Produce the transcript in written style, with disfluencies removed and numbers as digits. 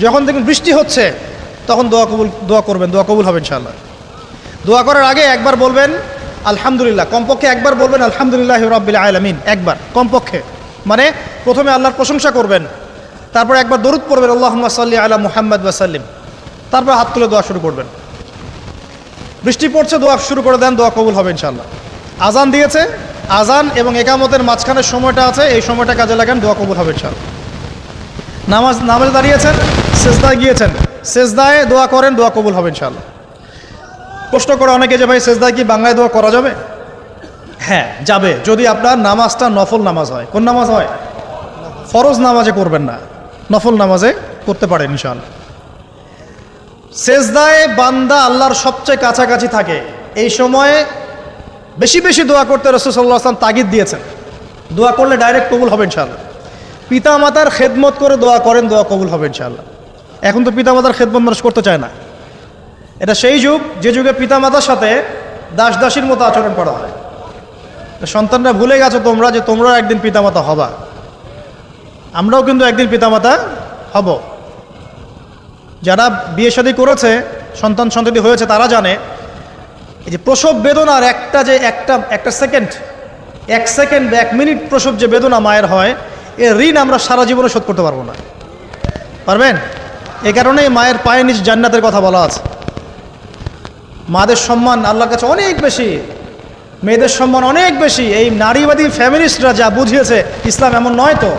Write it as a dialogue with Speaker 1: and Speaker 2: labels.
Speaker 1: যখন দেখুন বৃষ্টি হচ্ছে তখন দোয়া করবেন, দোয়া কবুল হবে ইনশাআল্লাহ। দোয়া করার আগে একবার বলবেন আলহামদুলিল্লাহ, কমপক্ষে একবার বলবেন আলহামদুলিল্লাহি রাব্বিল আলামিন, একবার কমপক্ষে। মানে প্রথমে আল্লাহর প্রশংসা করবেন, তারপর একবার দরুদ পড়বেন আল্লাহুম্মা সাল্লি আলা মুহাম্মাদ ওয়া সাল্লিম, তারপর হাত তুলে দোয়া শুরু করবেন। বৃষ্টি পড়ছে, দোয়া শুরু করে দেন, দোয়া কবুল হবে ইনশাআল্লাহ। আজান দিয়েছে, আজান এবং একামতের মাঝখানের সময়টা আছে, এই সময়টা কাজে লাগান, দোয়া কবুল হবে ইনশাআল্লাহ। নামাজে দাঁড়িয়েছেন, সেজদায় গিয়েছেন, সেজদায় দোয়া করেন, দোয়া কবুল হবে ইনশাআল্লাহ। প্রশ্ন করে অনেকে যে ভাই সেজদায় কি বাংলায় দোয়া করা যাবে? হ্যাঁ যাবে, যদি আপনার নামাজটা নফল নামাজ হয়। কোন নামাজ হয়? ফরজ নামাজে করবেন না, নফল নামাজে করতে পারেন ইনশাআল্লাহ। সেজদায় বান্দা আল্লাহর সবচেয়ে কাছাকাছি থাকে, এই সময়ে বেশি বেশি দোয়া করতে রাসূল সাল্লাল্লাহু আলাইহি ওয়াসাল্লাম তাগিদ দিয়েছেন। দোয়া করলে ডাইরেক্ট কবুল হবে ইনশাআল্লাহ। পিতা মাতার খেদমত করে দোয়া করেন, দোয়া কবুল হবে ইনশাআল্লাহ। এখন তো পিতা মাতার খেদমত মানুষ করতে চায় না। এটা সেই যুগ যে যুগে পিতা মাতার সাথে দাস দাসীর মতো আচরণ করা হয়। সন্তানরা ভুলে গেছো তোমরা যে তোমরাও একদিন পিতামাতা হবা। আমরাও কিন্তু একদিন পিতামাতা হব। যারা বিয়ে শাদী করেছে, সন্তানদি হয়েছে, তারা জানে এই যে প্রসব বেদনার একটা সেকেন্ড, এক সেকেন্ড বা 1 মিনিট প্রসব যে বেদনা মায়ের হয়, এর ঋণ আমরা সারা জীবনে শোধ করতে পারবো না। পারবেন? এ কারণেই মায়ের পায়ে নিচ জান্নাতের কথা বলা আছে। মাদের সম্মান আল্লাহর কাছে অনেক বেশি, মেয়েদের সম্মান অনেক বেশি। এই নারীবাদী ফ্যামিলিস্টরা যা বুঝিয়েছে, ইসলাম এমন নয় তো।